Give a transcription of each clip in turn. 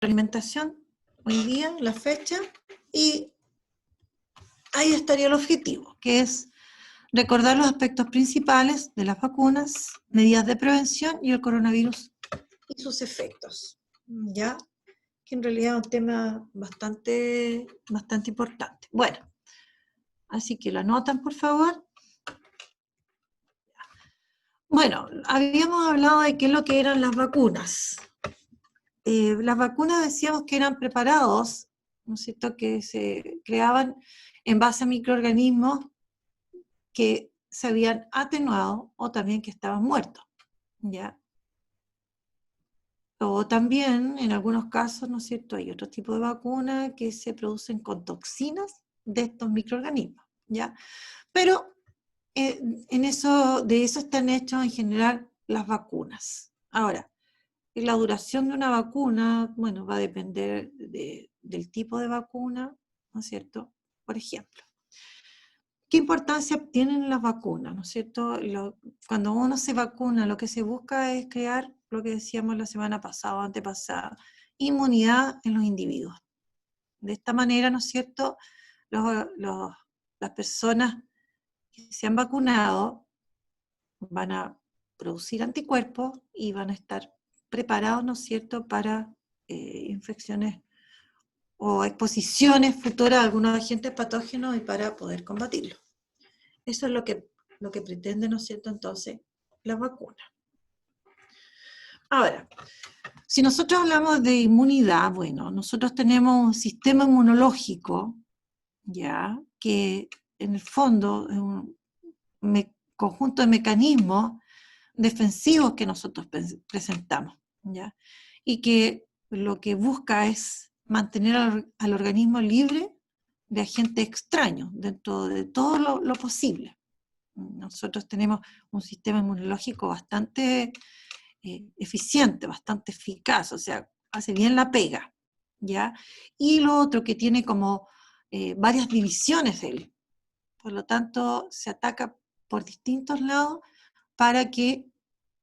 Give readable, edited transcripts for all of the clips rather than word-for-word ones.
alimentación, hoy día, la fecha, y ahí estaría el objetivo, que es recordar los aspectos principales de las vacunas, medidas de prevención y el coronavirus y sus efectos, ¿ya? Que en realidad es un tema bastante importante. Bueno, así que lo anotan, por favor. Bueno, habíamos hablado de qué es lo que eran las vacunas. Las vacunas decíamos que eran preparados, ¿no es cierto?, que se creaban en base a microorganismos que se habían atenuado o también que estaban muertos, ¿ya? O también, en algunos casos, ¿no es cierto?, hay otro tipo de vacuna que se producen con toxinas de estos microorganismos, ¿ya? Pero de eso están hechas en general las vacunas. Ahora, la duración de una vacuna, bueno, va a depender del tipo de vacuna, ¿no es cierto? Por ejemplo, ¿qué importancia tienen las vacunas, no es cierto? Cuando uno se vacuna, lo que se busca es crear, lo que decíamos la semana pasada o antepasada, inmunidad en los individuos. De esta manera, ¿no es cierto?, las personas que se han vacunado van a producir anticuerpos y van a estar preparados, ¿no es cierto?, para infecciones o exposiciones futuras a algunos agentes patógenos y para poder combatirlos. Eso es lo que pretende, ¿no es cierto?, entonces, la vacuna. Ahora, si nosotros hablamos de inmunidad, bueno, nosotros tenemos un sistema inmunológico, ya, que en el fondo es un conjunto de mecanismos defensivos que nosotros presentamos, ¿ya? Y que lo que busca es mantener al organismo libre de agentes extraños dentro de todo lo posible. Nosotros tenemos un sistema inmunológico bastante eficiente, bastante eficaz, o sea, hace bien la pega, ¿ya? Y lo otro que tiene como varias divisiones de él, por lo tanto se ataca por distintos lados para que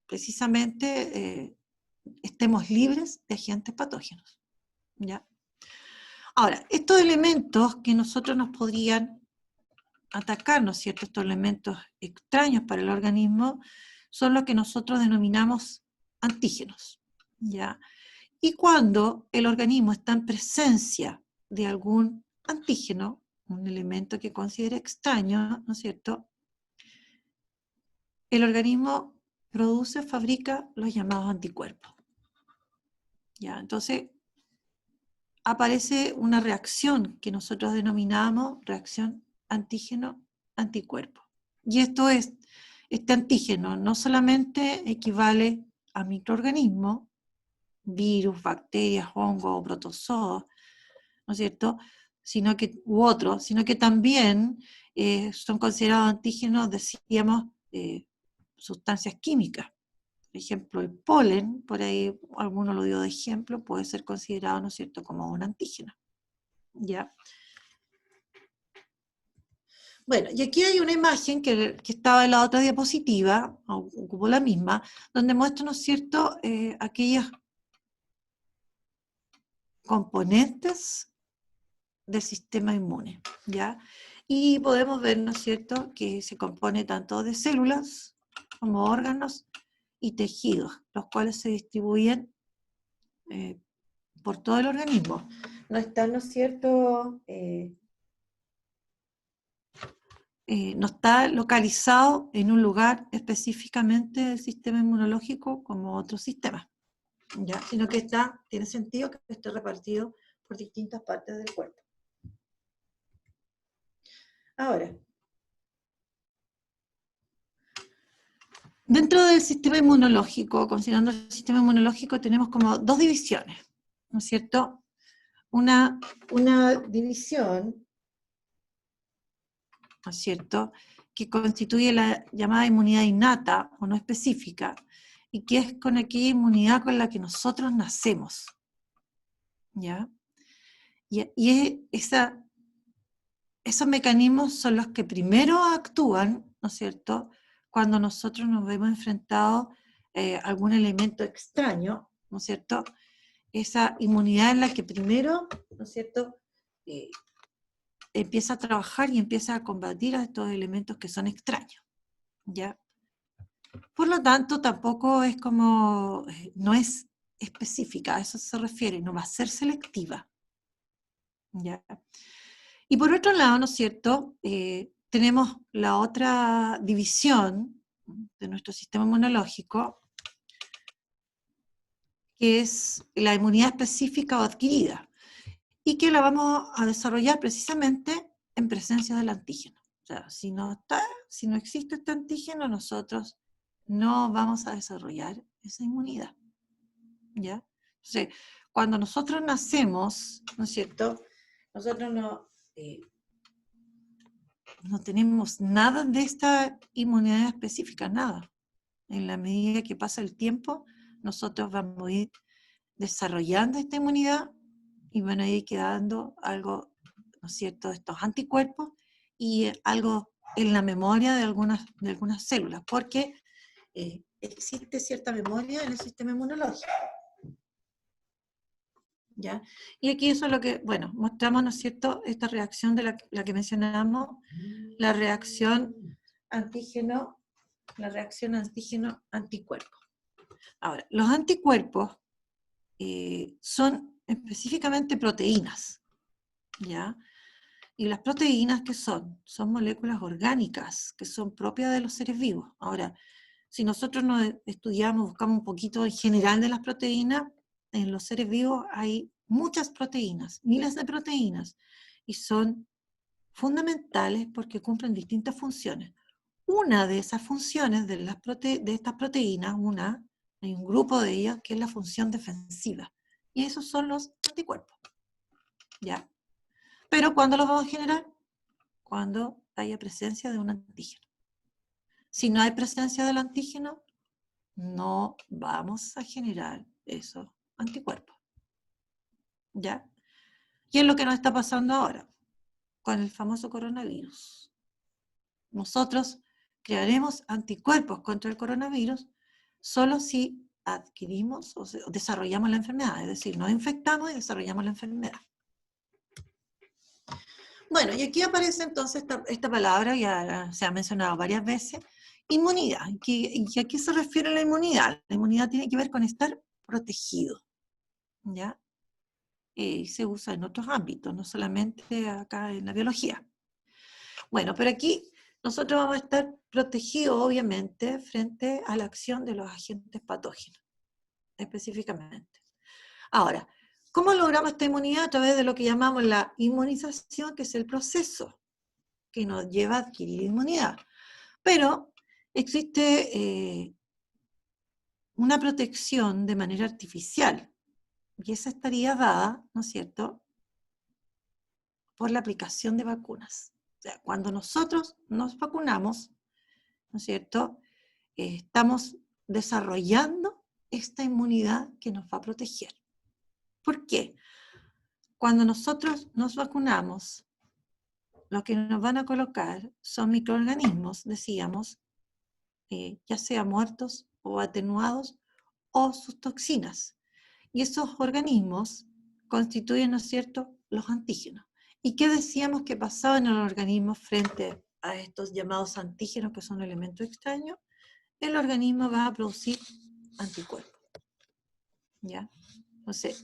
precisamente estemos libres de agentes patógenos, ¿ya? Ahora, estos elementos que nosotros nos podrían atacar, ¿no es cierto?, estos elementos extraños para el organismo, son los que nosotros denominamos antígenos, ¿ya? Y cuando el organismo está en presencia de algún antígeno, un elemento que considera extraño, ¿no es cierto?, el organismo fabrica los llamados anticuerpos. ¿Ya? Entonces, aparece una reacción que nosotros denominamos reacción antígeno-anticuerpo. Y este antígeno no solamente equivale a microorganismos, virus, bacterias, hongos o protozoos, ¿no es cierto?, sino que también son considerados antígenos, decíamos, sustancias químicas. Por ejemplo, el polen, por ahí alguno lo dio de ejemplo, puede ser considerado, ¿no es cierto?, como un antígeno, ¿ya? Bueno, y aquí hay una imagen que estaba en la otra diapositiva, ocupo la misma, donde muestra, ¿no es cierto?, aquellos componentes del sistema inmune, ¿ya? Y podemos ver, ¿no es cierto?, que se compone tanto de células como órganos y tejidos, los cuales se distribuyen por todo el organismo. No están, ¿no es cierto?, no está localizado en un lugar específicamente del sistema inmunológico como otro sistema, ¿ya? Sino que tiene sentido que esté repartido por distintas partes del cuerpo. Ahora, dentro del sistema inmunológico, considerando el sistema inmunológico, tenemos como dos divisiones, ¿no es cierto? Una división, ¿no es cierto?, que constituye la llamada inmunidad innata o no específica, y que es con aquella inmunidad con la que nosotros nacemos, ¿ya? Y esos mecanismos son los que primero actúan, ¿no es cierto?, cuando nosotros nos vemos enfrentados a algún elemento extraño, ¿no es cierto?, esa inmunidad en la que primero, ¿no es cierto?, empieza a trabajar y empieza a combatir a estos elementos que son extraños, ¿ya? Por lo tanto, tampoco es como, no es específica, a eso se refiere, no va a ser selectiva, ¿ya? Y por otro lado, ¿no es cierto?, tenemos la otra división de nuestro sistema inmunológico, que es la inmunidad específica o adquirida, y que la vamos a desarrollar precisamente en presencia del antígeno. O sea, si no existe este antígeno, nosotros no vamos a desarrollar esa inmunidad, ¿ya? Entonces, cuando nosotros nacemos, ¿no es cierto?, nosotros no tenemos nada de esta inmunidad específica, nada. En la medida que pasa el tiempo, nosotros vamos a ir desarrollando esta inmunidad y van a ir quedando algo, ¿no es cierto?, de estos anticuerpos y algo en la memoria de algunas células, porque existe cierta memoria en el sistema inmunológico, ¿ya? Y aquí eso es lo que, bueno, mostramos, ¿no es cierto?, esta reacción de la que mencionamos, la reacción antígeno-anticuerpo. Ahora, los anticuerpos son específicamente proteínas, ¿ya? Y las proteínas, ¿qué son? Son moléculas orgánicas que son propias de los seres vivos. Ahora, si nosotros nos estudiamos, buscamos un poquito en general de las proteínas, en los seres vivos hay muchas proteínas, miles de proteínas, y son fundamentales porque cumplen distintas funciones. Una de esas funciones de estas proteínas, hay un grupo de ellas que es la función defensiva, y esos son los anticuerpos, ¿ya? Pero ¿cuándo los vamos a generar? Cuando haya presencia de un antígeno. Si no hay presencia del antígeno, no vamos a generar esos anticuerpos, ¿ya? ¿Qué es lo que nos está pasando ahora con el famoso coronavirus? Nosotros crearemos anticuerpos contra el coronavirus solo si adquirimos o desarrollamos la enfermedad, es decir, nos infectamos y desarrollamos la enfermedad. Bueno, y aquí aparece entonces esta palabra, ya se ha mencionado varias veces, inmunidad. ¿Y a qué se refiere la inmunidad? La inmunidad tiene que ver con estar protegido, ¿ya? Y se usa en otros ámbitos, no solamente acá en la biología. Bueno, pero aquí nosotros vamos a estar protegidos, obviamente, frente a la acción de los agentes patógenos, específicamente. Ahora, ¿cómo logramos esta inmunidad? A través de lo que llamamos la inmunización, que es el proceso que nos lleva a adquirir inmunidad. Pero existe una protección de manera artificial, y esa estaría dada, ¿no es cierto?, por la aplicación de vacunas. O sea, cuando nosotros nos vacunamos, ¿no es cierto?, estamos desarrollando esta inmunidad que nos va a proteger. ¿Por qué? Cuando nosotros nos vacunamos, lo que nos van a colocar son microorganismos, decíamos, ya sea muertos o atenuados, o sus toxinas. Y esos organismos constituyen, ¿no es cierto?, los antígenos. ¿Y qué decíamos que pasaba en el organismo frente a estos llamados antígenos, que son elementos extraños? El organismo va a producir anticuerpos, ¿ya? Entonces,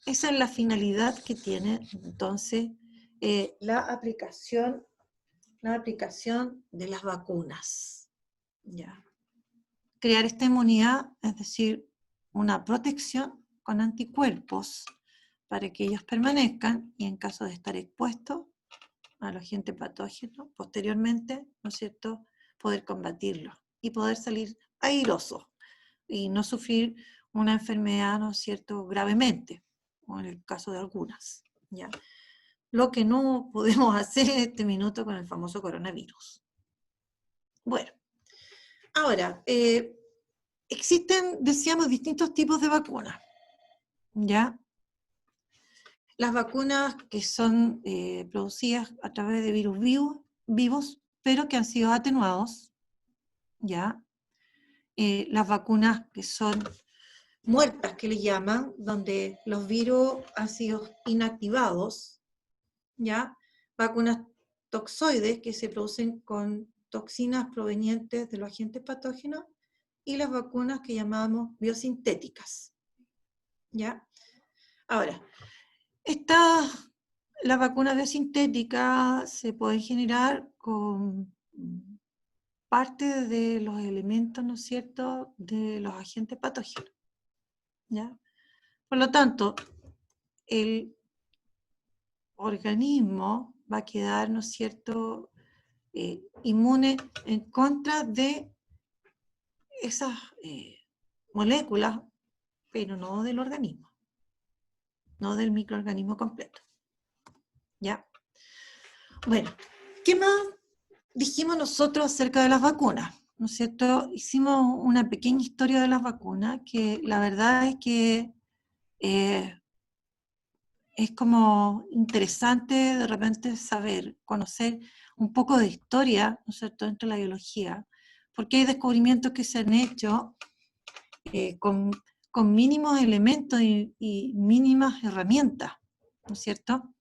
esa es la finalidad que tiene, entonces, la aplicación de las vacunas, ¿ya? Crear esta inmunidad, es decir, una protección con anticuerpos para que ellos permanezcan y en caso de estar expuestos al agente patógeno, posteriormente, ¿no es cierto?, poder combatirlo y poder salir airoso y no sufrir una enfermedad, ¿no es cierto?, gravemente, o en el caso de algunas, ¿ya? Lo que no podemos hacer en este minuto con el famoso coronavirus. Bueno, ahora, existen, decíamos, distintos tipos de vacunas, ¿ya? Las vacunas que son producidas a través de virus vivos, pero que han sido atenuados, ¿ya? Las vacunas que son muertas que le llaman, donde los virus han sido inactivados, ¿ya? Vacunas toxoides que se producen con toxinas provenientes de los agentes patógenos y las vacunas que llamamos biosintéticas, ¿ya? Ahora, las vacunas biosintéticas se pueden generar con parte de los elementos, ¿no es cierto?, de los agentes patógenos, ¿ya? Por lo tanto, el organismo va a quedar, ¿no es cierto?, inmune en contra de esas moléculas, pero no del organismo, no del microorganismo completo, ¿ya? Bueno, ¿qué más dijimos nosotros acerca de las vacunas? ¿No es cierto? Hicimos una pequeña historia de las vacunas, que la verdad es que es como interesante de repente saber, conocer un poco de historia, ¿no es cierto?, dentro de la biología, porque hay descubrimientos que se han hecho con mínimos elementos y mínimas herramientas, ¿no es cierto?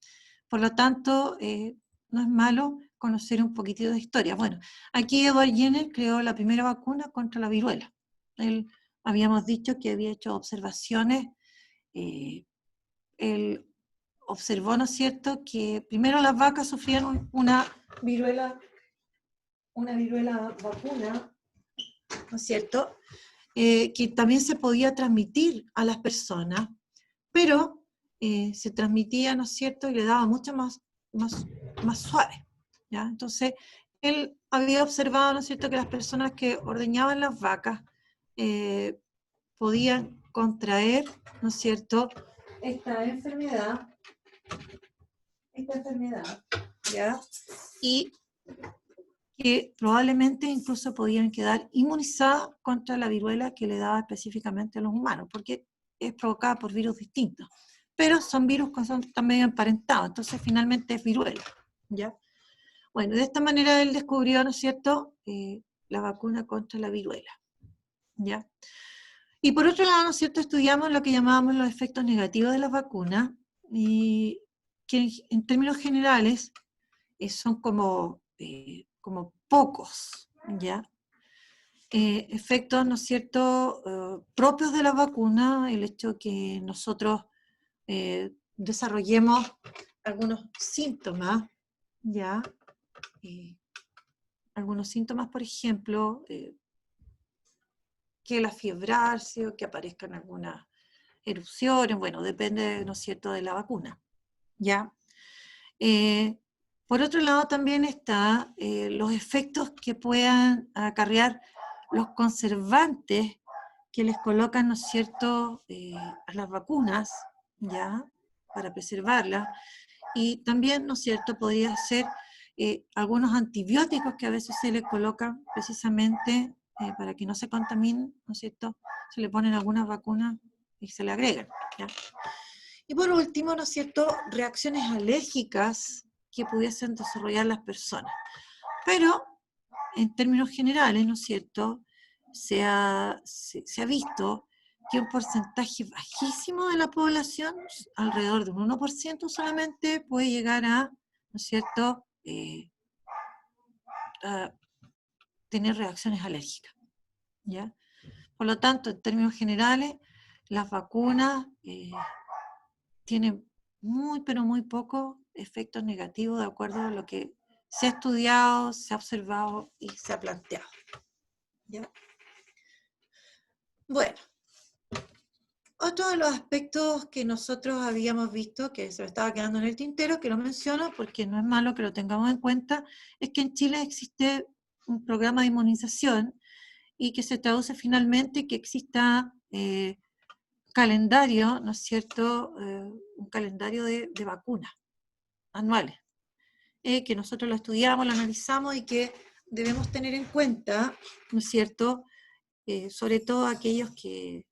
Por lo tanto, no es malo conocer un poquitito de historia. Bueno, aquí Edward Jenner creó la primera vacuna contra la viruela. Él, habíamos dicho que había hecho observaciones, él observó, ¿no es cierto?, que primero las vacas sufrían una viruela vacuna, ¿no es cierto?, que también se podía transmitir a las personas, pero se transmitía, ¿no es cierto?, y le daba mucho más suave, ¿ya? Entonces, él había observado, ¿no es cierto?, que las personas que ordeñaban las vacas podían contraer, ¿no es cierto?, esta enfermedad, ¿ya? Y que probablemente incluso podían quedar inmunizadas contra la viruela que le daba específicamente a los humanos, porque es provocada por virus distintos, pero son virus que son también emparentados, entonces finalmente es viruela, ¿ya? Bueno, de esta manera él descubrió, ¿no es cierto?, la vacuna contra la viruela, ¿ya? Y por otro lado, ¿no es cierto?, estudiamos lo que llamábamos los efectos negativos de las vacunas, y que en términos generales son como pocos, ¿ya? Efectos, ¿no es cierto?, propios de la vacuna, el hecho que nosotros desarrollemos algunos síntomas, ¿ya? Algunos síntomas, por ejemplo, que la fiebrarse o que aparezcan algunas erupciones, bueno, depende, ¿no es cierto?, de la vacuna, ¿ya? Por otro lado también está los efectos que puedan acarrear los conservantes que les colocan, ¿no es cierto?, a las vacunas, ¿ya?, para preservarlas. Y también, ¿no es cierto?, podría ser algunos antibióticos que a veces se les colocan precisamente para que no se contaminen, ¿no es cierto?, se le ponen algunas vacunas y se le agregan, ¿ya? Y por último, ¿no es cierto?, reacciones alérgicas que pudiesen desarrollar las personas. Pero, en términos generales, ¿no es cierto?, se ha visto que un porcentaje bajísimo de la población, alrededor de un 1% solamente, puede llegar a, ¿no es cierto?, a tener reacciones alérgicas, ¿ya? Por lo tanto, en términos generales, las vacunas tienen muy, pero muy pocos efectos negativos de acuerdo a lo que se ha estudiado, se ha observado y se ha planteado, ¿ya? Bueno, otro de los aspectos que nosotros habíamos visto, que se me estaba quedando en el tintero, que lo menciono porque no es malo que lo tengamos en cuenta, es que en Chile existe un programa de inmunización y que se traduce finalmente que exista calendario, ¿no es cierto?, un calendario de vacunas anuales, que nosotros lo estudiamos, lo analizamos y que debemos tener en cuenta, ¿no es cierto?, sobre todo aquellos que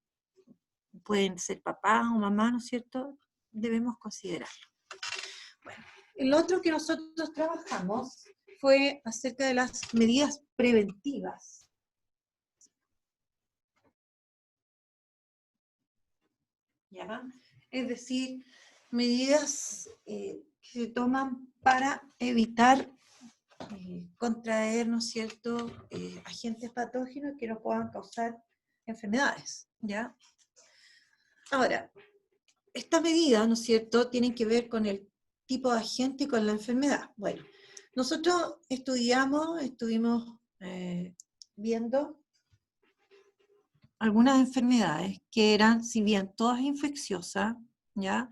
pueden ser papás o mamás, ¿no es cierto?, debemos considerarlo. Bueno, el otro que nosotros trabajamos fue acerca de las medidas preventivas. ¿ya? Es decir, medidas que se toman para evitar contraer, ¿no es cierto?, agentes patógenos que nos puedan causar enfermedades, ¿ya? Ahora, estas medidas, ¿no es cierto?, tienen que ver con el tipo de agente y con la enfermedad. Bueno, nosotros estuvimos viendo algunas enfermedades que eran, si bien todas infecciosas, ¿ya?,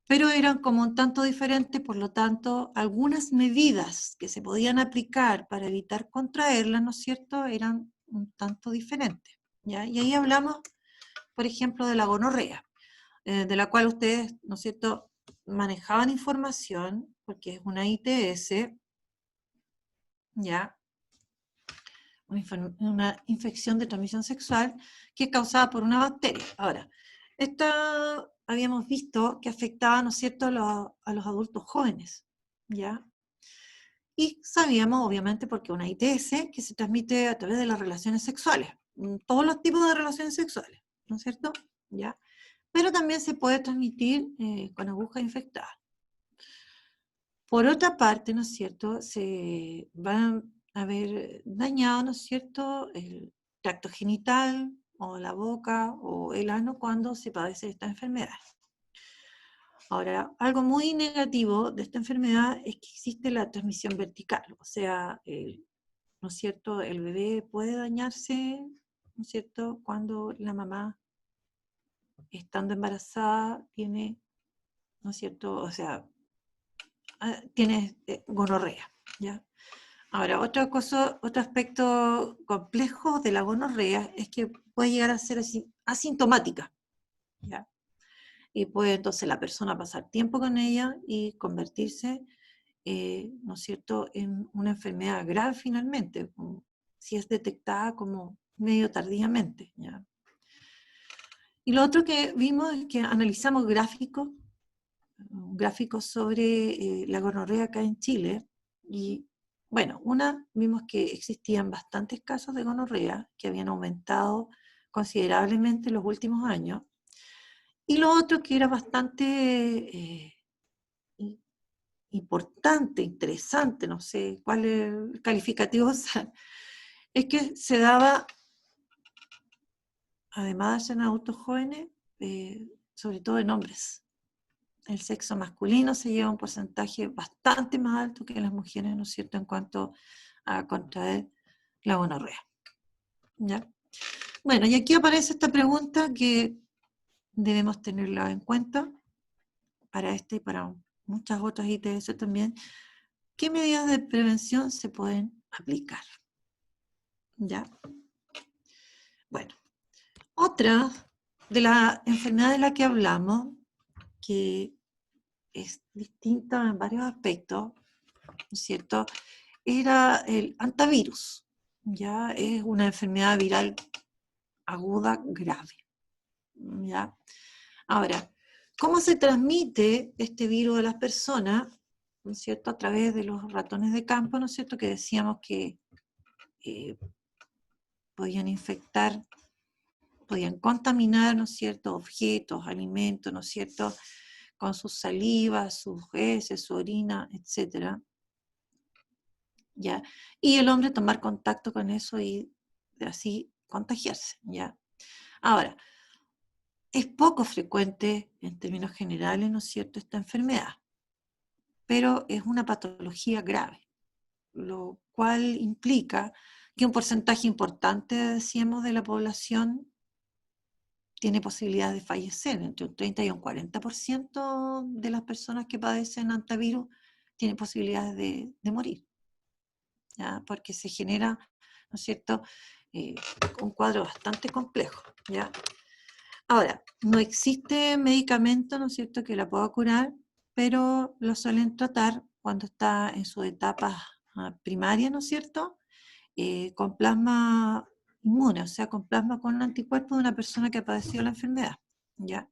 pero eran como un tanto diferentes, por lo tanto, algunas medidas que se podían aplicar para evitar contraerlas, ¿no es cierto?, eran un tanto diferentes, ¿ya? Y ahí hablamos, por ejemplo, de la gonorrea, de la cual ustedes, ¿no es cierto?, manejaban información, porque es una ITS, ¿ya?, una infección de transmisión sexual que es causada por una bacteria. Ahora, esta habíamos visto que afectaba, ¿no es cierto?, a los adultos jóvenes, ¿ya? Y sabíamos, obviamente, porque una ITS que se transmite a través de las relaciones sexuales, todos los tipos de relaciones sexuales, ¿no es cierto? ¿Ya? Pero también se puede transmitir con agujas infectadas. Por otra parte, ¿no es cierto?, se van a haber dañado, ¿no es cierto?, el tracto genital o la boca o el ano cuando se padece esta enfermedad. Ahora, algo muy negativo de esta enfermedad es que existe la transmisión vertical, o sea, ¿no es cierto?, el bebé puede dañarse, ¿no es cierto?, cuando la mamá, estando embarazada, tiene, ¿no es cierto?, o sea, tiene gonorrea, ¿ya? Ahora, otro aspecto complejo de la gonorrea es que puede llegar a ser asintomática, ¿ya? Y puede entonces la persona pasar tiempo con ella y convertirse, ¿no es cierto?, en una enfermedad grave finalmente, si es detectada como medio tardíamente, ¿ya? Y lo otro que vimos es que analizamos gráficos sobre la gonorrea acá en Chile, y bueno, vimos que existían bastantes casos de gonorrea que habían aumentado considerablemente en los últimos años, y lo otro que era bastante importante, interesante, no sé cuál es el calificativo usar, es que se daba, además de ser en adultos jóvenes, sobre todo en hombres. El sexo masculino se lleva un porcentaje bastante más alto que las mujeres, ¿no es cierto?, en cuanto a contraer la gonorrea, ¿ya? Bueno, y aquí aparece esta pregunta que debemos tenerla en cuenta para este y para muchas otras ITS también. ¿Qué medidas de prevención se pueden aplicar? ¿Ya? Bueno, otra de las enfermedades de la que hablamos, que es distinta en varios aspectos, ¿no es cierto?, era el hantavirus. Ya es una enfermedad viral aguda grave. ¿Ya? Ahora, ¿cómo se transmite este virus a las personas? ¿No es cierto?, a través de los ratones de campo, ¿no es cierto?, que decíamos que eh, podían infectar, podían contaminar, ¿no es cierto?, objetos, alimentos, ¿no es cierto?, con sus salivas, sus heces, su orina, etcétera, ¿ya? Y el hombre tomar contacto con eso y así contagiarse, ¿ya? Ahora, es poco frecuente en términos generales, ¿no es cierto?, esta enfermedad, pero es una patología grave, lo cual implica que un porcentaje importante, decíamos, de la población tiene posibilidad de fallecer. Entre un 30 y un 40% de las personas que padecen hantavirus tienen posibilidades de morir, ¿ya? Porque se genera, ¿no es cierto?, un cuadro bastante complejo, ¿ya? Ahora, no existe medicamento, ¿no es cierto?, que la pueda curar, pero lo suelen tratar cuando está en su etapa primaria, ¿no es cierto?, con plasma inmune, o sea, con plasma con anticuerpos de una persona que ha padecido la enfermedad, ¿ya?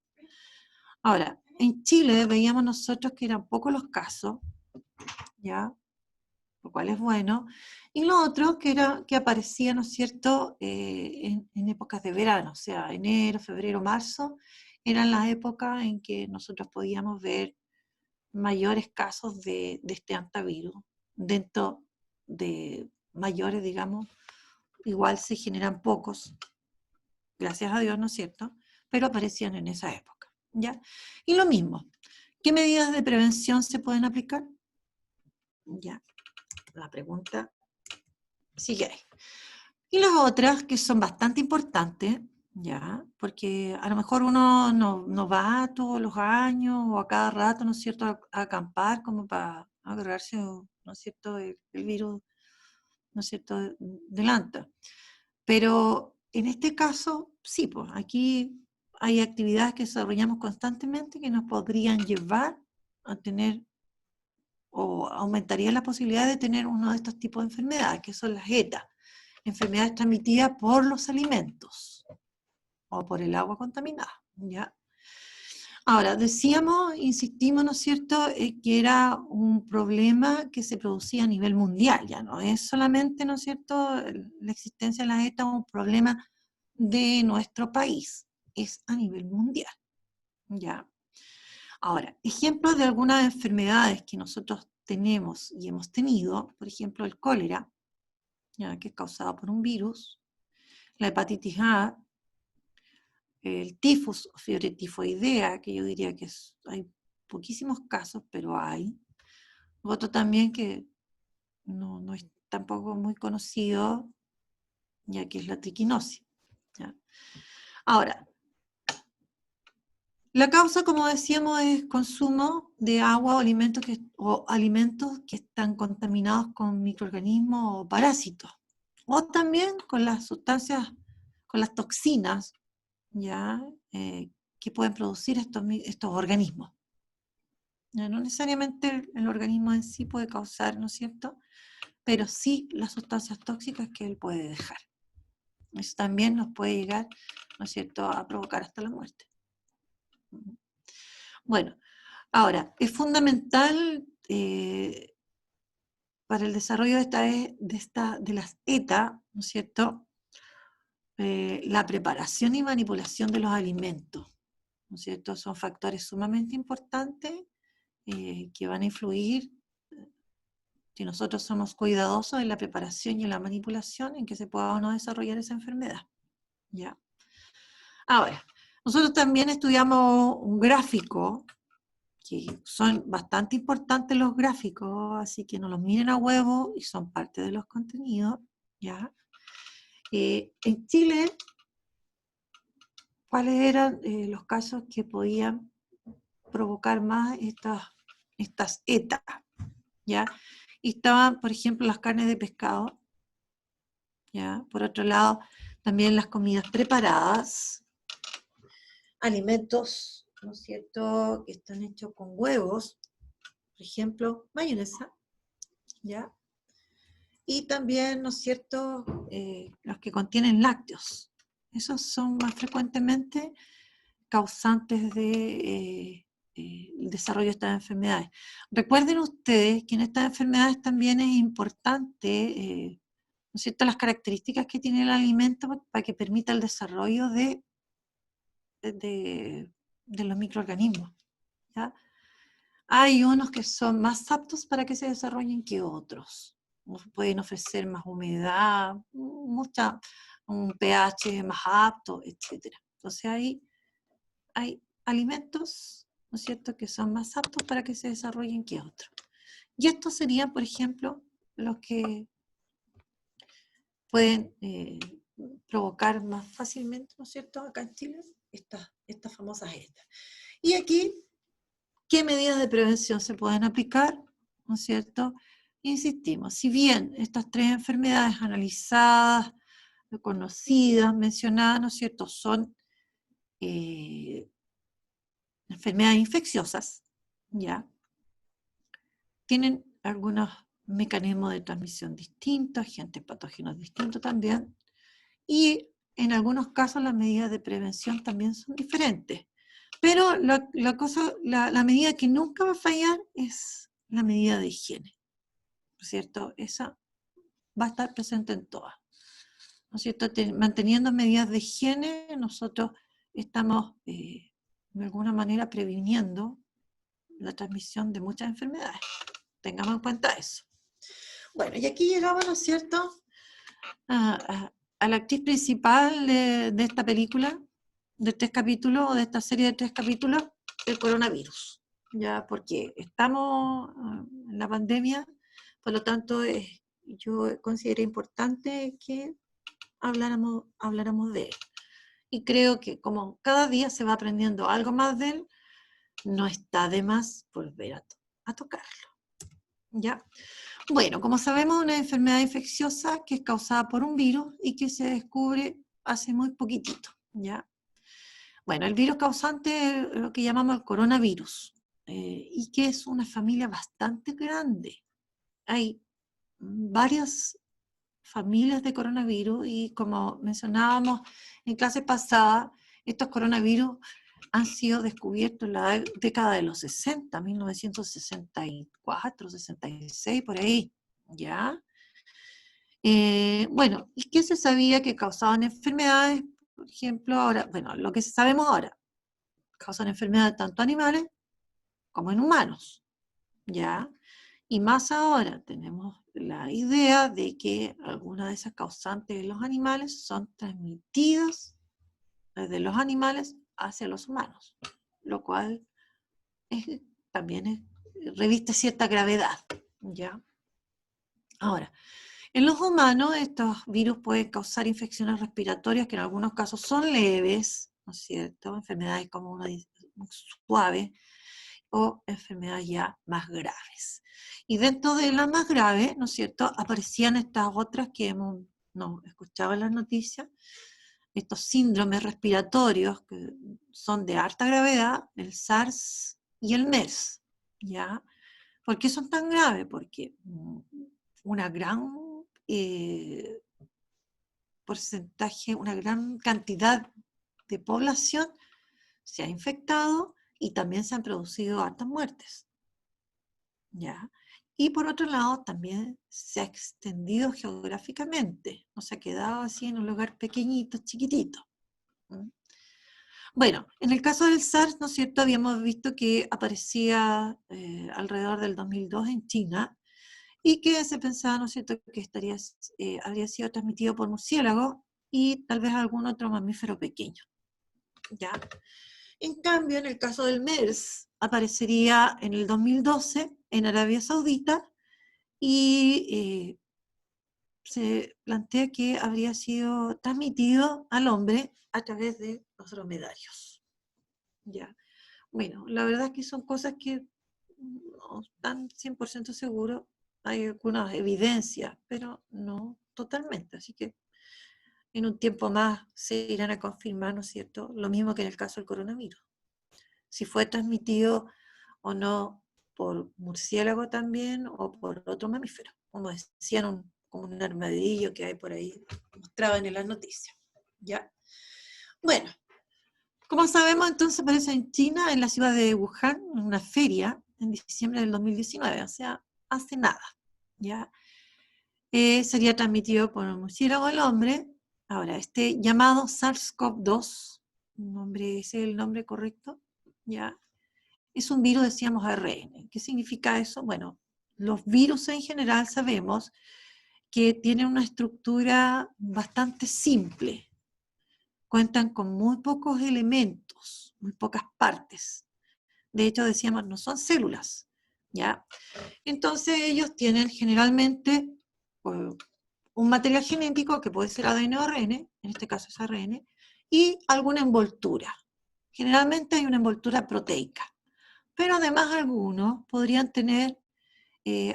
Ahora, en Chile veíamos nosotros que eran pocos los casos, ¿ya?, lo cual es bueno, y lo otro que aparecía, ¿no es cierto?, en épocas de verano, o sea, enero, febrero, marzo, eran las épocas en que nosotros podíamos ver mayores casos de este antivirus. Dentro de mayores, digamos, igual se generan pocos, gracias a Dios, ¿no es cierto? Pero aparecían en esa época, ¿ya? Y lo mismo, ¿qué medidas de prevención se pueden aplicar? Ya, la pregunta sigue ahí. Y las otras que son bastante importantes, ¿ya? Porque a lo mejor uno no va todos los años o a cada rato, ¿no es cierto?, a acampar como para agarrarse, ¿no es cierto?, el virus, ¿no es cierto?, delante. Pero en este caso, sí, pues aquí hay actividades que desarrollamos constantemente que nos podrían llevar a tener o aumentaría la posibilidad de tener uno de estos tipos de enfermedades, que son las ETA, enfermedades transmitidas por los alimentos o por el agua contaminada, ¿ya? Ahora, decíamos, insistimos, ¿no es cierto?, que era un problema que se producía a nivel mundial, ya no es solamente, ¿no es cierto?, la existencia de la ETA un problema de nuestro país, es a nivel mundial, ¿ya? Ahora, ejemplos de algunas enfermedades que nosotros tenemos y hemos tenido, por ejemplo, el cólera, ¿ya?, que es causado por un virus, la hepatitis A, el tifus o fiebre tifoidea, que yo diría que hay poquísimos casos, pero hay. Otro también que no es tampoco muy conocido, ya que es la triquinosis, ¿ya? Ahora, la causa, como decíamos, es consumo de agua o alimentos que están contaminados con microorganismos o parásitos. O también con las sustancias, con las toxinas, ¿ya? Que pueden producir estos organismos. Ya, no necesariamente el organismo en sí puede causar, ¿no es cierto?, pero sí las sustancias tóxicas que él puede dejar. Eso también nos puede llegar, ¿no es cierto?, a provocar hasta la muerte. Bueno, ahora, es fundamental para el desarrollo de las ETA, ¿no es cierto?, la preparación y manipulación de los alimentos, ¿no es cierto? Son factores sumamente importantes que van a influir, si nosotros somos cuidadosos en la preparación y en la manipulación, en que se pueda o no desarrollar esa enfermedad, ¿ya? Ahora, nosotros también estudiamos un gráfico, que son bastante importantes los gráficos, así que no los miren a huevo y son parte de los contenidos, ¿ya? En Chile, ¿cuáles eran los casos que podían provocar más estas ETA, ¿ya? Y estaban, por ejemplo, las carnes de pescado, ¿ya? Por otro lado, también las comidas preparadas, alimentos, ¿no es cierto?, que están hechos con huevos, por ejemplo, mayonesa, ¿ya? Y también, ¿no es cierto?, los que contienen lácteos. Esos son más frecuentemente causantes de el desarrollo de estas enfermedades. Recuerden ustedes que en estas enfermedades también es importante, ¿no es cierto?, las características que tiene el alimento para que permita el desarrollo de los microorganismos, ¿ya? Hay unos que son más aptos para que se desarrollen que otros. Pueden ofrecer más humedad, un pH más apto, etc. Entonces hay alimentos, ¿no es cierto?, que son más aptos para que se desarrollen que otros. Y estos serían, por ejemplo, los que pueden provocar más fácilmente, ¿no es cierto?, acá en Chile, estas famosas ETA. Y aquí, ¿qué medidas de prevención se pueden aplicar? ¿No es cierto? Insistimos, si bien estas tres enfermedades analizadas, conocidas, mencionadas, ¿no es cierto?, son enfermedades infecciosas, ¿ya? Tienen algunos mecanismos de transmisión distintos, agentes patógenos distintos también, y en algunos casos las medidas de prevención también son diferentes. Pero la medida que nunca va a fallar es la medida de higiene, ¿no es cierto? Esa va a estar presente en todas, ¿no es cierto? Manteniendo medidas de higiene, nosotros estamos de alguna manera previniendo la transmisión de muchas enfermedades. Tengamos en cuenta eso. Bueno, y aquí llegamos, ¿no es cierto?, a la actriz principal de esta película, de 3 capítulos, o de esta serie de 3 capítulos, el coronavirus. Ya, porque estamos en la pandemia, por lo tanto, yo consideré importante que habláramos de él. Y creo que como cada día se va aprendiendo algo más de él, no está de más volver a tocarlo. ¿Ya? Bueno, como sabemos, una enfermedad infecciosa que es causada por un virus y que se descubre hace muy poquitito, ¿ya? Bueno, el virus causante es lo que llamamos el coronavirus, y que es una familia bastante grande. Hay varias familias de coronavirus y, como mencionábamos en clase pasada, estos coronavirus han sido descubiertos en la década de los 60, 1964, 66, por ahí, ¿ya? Bueno, ¿y qué se sabía que causaban enfermedades? Por ejemplo, ahora, bueno, lo que sabemos ahora, causan enfermedades tanto animales como en humanos, ¿ya? Y más ahora tenemos la idea de que algunas de esas causantes de los animales son transmitidas desde los animales hacia los humanos, lo cual también reviste cierta gravedad, ¿ya? Ahora, en los humanos estos virus pueden causar infecciones respiratorias que en algunos casos son leves, ¿no es cierto? Enfermedades como una suave o enfermedades ya más graves. Y dentro de las más graves, ¿no es cierto?, aparecían estas otras que hemos escuchado en las noticias, estos síndromes respiratorios que son de alta gravedad, el SARS y el MERS, ¿ya? ¿Por qué son tan graves? Porque una gran porcentaje, una gran cantidad de población se ha infectado y también se han producido hartas muertes, ¿ya? Y por otro lado, también se ha extendido geográficamente, no se ha quedado así en un lugar pequeñito, chiquitito. Bueno, en el caso del SARS, ¿no es cierto?, habíamos visto que aparecía alrededor del 2002 en China y que se pensaba, ¿no es cierto?, que habría sido transmitido por murciélago y tal vez algún otro mamífero pequeño, ¿ya? En cambio, en el caso del MERS, aparecería en el 2012 en Arabia Saudita y se plantea que habría sido transmitido al hombre a través de los dromedarios. ¿Ya? Bueno, la verdad es que son cosas que no están 100% seguros, hay algunas evidencias, pero no totalmente, así que en un tiempo más se irán a confirmar, ¿no es cierto?, lo mismo que en el caso del coronavirus. Si fue transmitido o no por murciélago también o por otro mamífero, como decían, como un armadillo que hay por ahí, mostraban en las noticias. ¿Ya? Bueno, como sabemos, entonces aparece en China, en la ciudad de Wuhan, en una feria, en diciembre del 2019, o sea, hace nada. ¿Ya? Sería transmitido por un murciélago al hombre. Ahora, este llamado SARS-CoV-2, ¿es el nombre correcto? ¿Ya? Es un virus, decíamos, ARN. ¿Qué significa eso? Bueno, los virus en general sabemos que tienen una estructura bastante simple. Cuentan con muy pocos elementos, muy pocas partes. De hecho, decíamos, no son células, ¿ya? Entonces ellos tienen generalmente un material genético que puede ser ADN o ARN, en este caso es ARN, y alguna envoltura. Generalmente hay una envoltura proteica. Pero además algunos podrían tener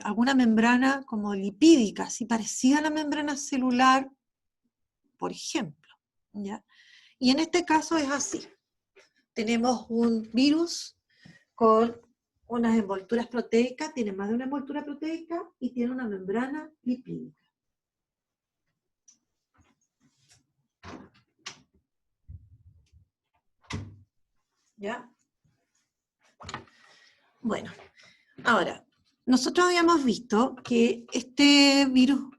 alguna membrana como lipídica, así parecida a la membrana celular, por ejemplo, ¿ya? Y en este caso es así. Tenemos un virus con unas envolturas proteicas, tiene más de una envoltura proteica y tiene una membrana lipídica. ¿Ya? Bueno, ahora, nosotros habíamos visto que este virus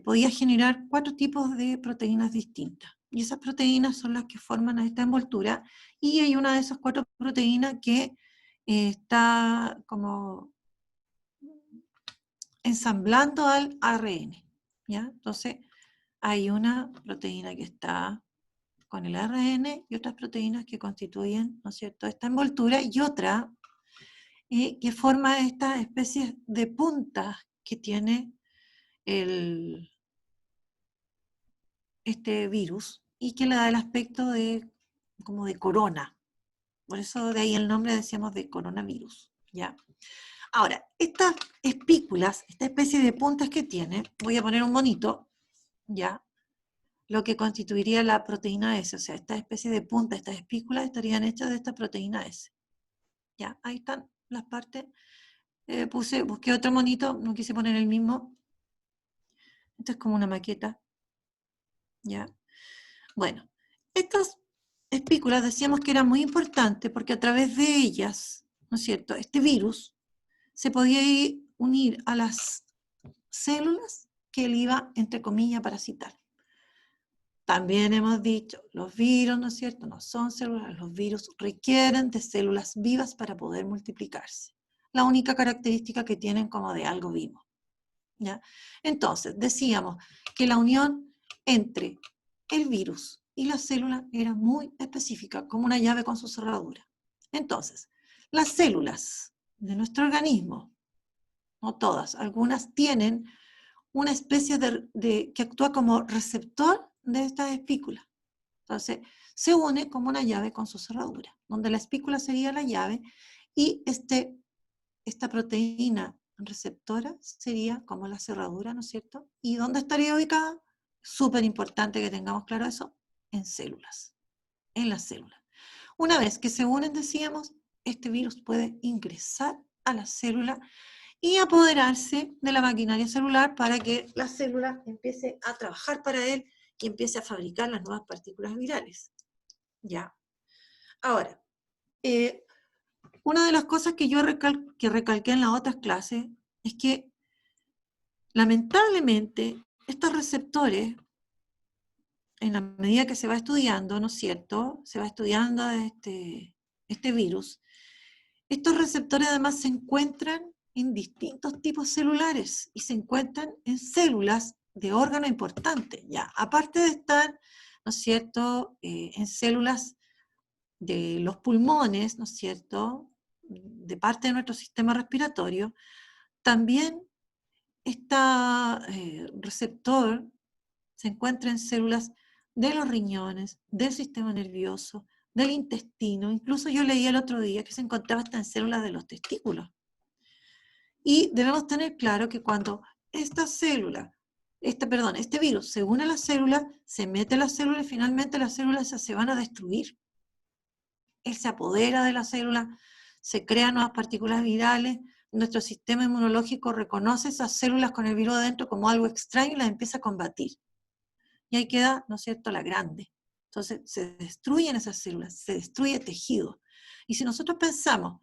podía generar 4 tipos de proteínas distintas. y esas proteínas son las que forman esta envoltura, y hay una de esas 4 proteínas que está como ensamblando al ARN, ¿ya? Entonces, hay una proteína que está con el ARN y otras proteínas que constituyen, ¿no es cierto?, esta envoltura, y otra que forma estas especies de puntas que tiene este virus y que le da el aspecto como de corona. Por eso de ahí el nombre decíamos de coronavirus, ¿ya? Ahora, estas espículas, esta especie de puntas que tiene, voy a poner un monito, ¿ya? Lo que constituiría la proteína S, o sea, esta especie de punta, estas espículas estarían hechas de esta proteína S. ¿Ya? Ahí están las partes. Busqué otro monito, no quise poner el mismo. Esto es como una maqueta. ¿Ya? Bueno, estas espículas decíamos que eran muy importantes porque a través de ellas, ¿no es cierto?, este virus se podía unir a las células que él iba, entre comillas, a parasitar. También hemos dicho, los virus, ¿no es cierto?, no son células, los virus requieren de células vivas para poder multiplicarse. La única característica que tienen como de algo vivo, ¿ya? Entonces, decíamos que la unión entre el virus y la célula era muy específica, como una llave con su cerradura. Entonces, las células de nuestro organismo, no todas, algunas tienen una especie que actúa como receptor de estas espículas. Entonces, se une como una llave con su cerradura, donde la espícula sería la llave y esta proteína receptora sería como la cerradura, ¿no es cierto? ¿Y dónde estaría ubicada? Súper importante que tengamos claro eso, en células, en las células. Una vez que se unen, decíamos, este virus puede ingresar a la célula y apoderarse de la maquinaria celular para que la célula empiece a trabajar para él y empiece a fabricar las nuevas partículas virales. ¿Ya? Ahora, una de las cosas que yo recalqué en las otras clases es que lamentablemente estos receptores, en la medida que se va estudiando, ¿no es cierto?, se va estudiando este virus, estos receptores además se encuentran en distintos tipos celulares y se encuentran en células de órgano importante, ya, aparte de estar, ¿no es cierto?, en células de los pulmones, ¿no es cierto?, de parte de nuestro sistema respiratorio, también este receptor se encuentra en células de los riñones, del sistema nervioso, del intestino. Incluso yo leí el otro día que se encontraba hasta en células de los testículos. Y debemos tener claro que cuando este virus se une a la célula, se mete a la célula y finalmente las células se van a destruir. Él se apodera de la célula, se crean nuevas partículas virales, nuestro sistema inmunológico reconoce esas células con el virus adentro como algo extraño y las empieza a combatir. Y ahí queda, ¿no es cierto?, la grande. Entonces se destruyen esas células, se destruye tejido. Y si nosotros pensamos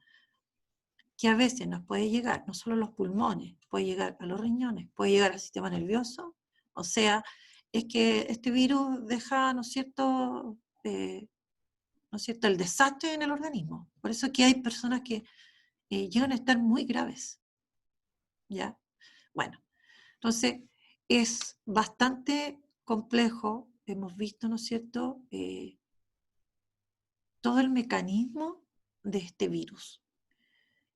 que a veces nos puede llegar no solo a los pulmones, puede llegar a los riñones, puede llegar al sistema nervioso, o sea, es que este virus deja, ¿no es cierto?, el desastre en el organismo. Por eso que hay personas que llegan a estar muy graves, ¿ya? Bueno, entonces es bastante complejo, hemos visto, ¿no es cierto?, todo el mecanismo de este virus.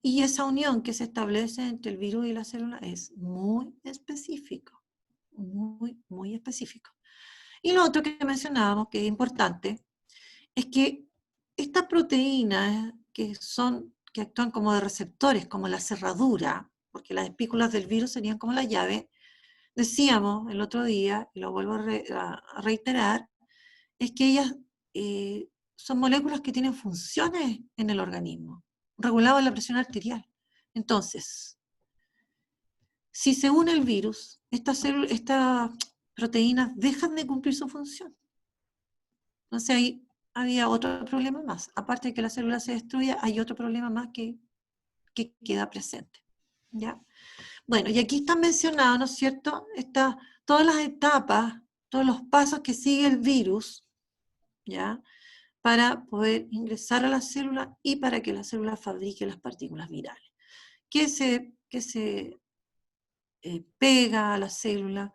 Y esa unión que se establece entre el virus y la célula es muy específico, muy, muy específico. Y lo otro que mencionábamos, que es importante, es que estas proteínas que actúan como de receptores, como la cerradura, porque las espículas del virus serían como la llave, decíamos el otro día, y lo vuelvo a reiterar, es que ellas son moléculas que tienen funciones en el organismo, reguladas la presión arterial. Entonces, si se une el virus, estas proteínas dejan de cumplir su función. Entonces ahí había otro problema más. Aparte de que la célula se destruya, hay otro problema más que queda presente. ¿Ya? Bueno, y aquí están mencionadas, ¿no es cierto?, todas las etapas todos los pasos que sigue el virus, ¿ya? Para poder ingresar a la célula y para que la célula fabrique las partículas virales. Que se pega a la célula,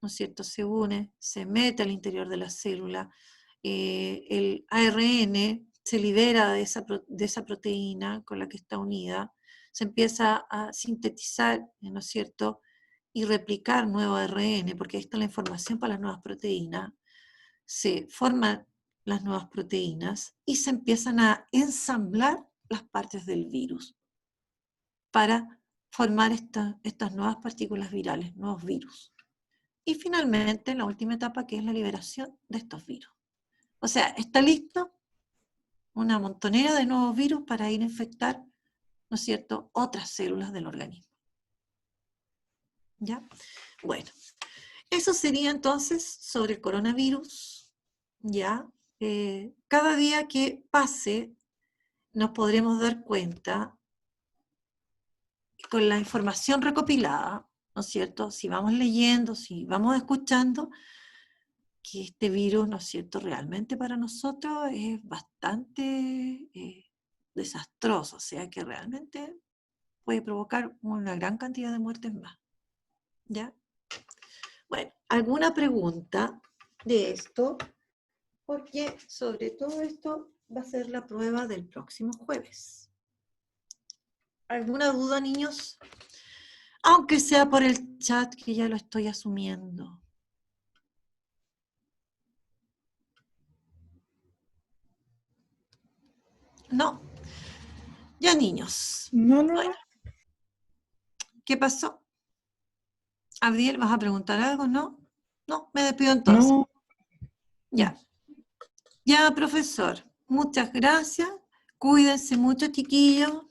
¿no es cierto? Se une, se mete al interior de la célula, el ARN se libera de esa proteína con la que está unida, se empieza a sintetizar, ¿no es cierto?, y replicar nuevo ARN, porque ahí está la información para las nuevas proteínas, se forman las nuevas proteínas y se empiezan a ensamblar las partes del virus para formar estas nuevas partículas virales, nuevos virus. Y finalmente, la última etapa, que es la liberación de estos virus. O sea, está listo una montonera de nuevos virus para ir a infectar, ¿no es cierto?, otras células del organismo. ¿Ya? Bueno, eso sería entonces sobre el coronavirus. ¿Ya? Cada día que pase nos podremos dar cuenta con la información recopilada, ¿no es cierto?, si vamos leyendo, si vamos escuchando, que este virus, ¿no es cierto?, realmente para nosotros es bastante desastroso, o sea que realmente puede provocar una gran cantidad de muertes más. ¿Ya? Bueno, ¿alguna pregunta de esto? Porque sobre todo esto va a ser la prueba del próximo jueves. ¿Alguna duda, niños? Aunque sea por el chat, que ya lo estoy asumiendo. ¿No? Ya, niños. No. Bueno, ¿qué pasó? Abdiel, ¿vas a preguntar algo? ¿No? No, me despido entonces. No. Ya. Ya, profesor. Muchas gracias. Cuídense mucho, chiquillos.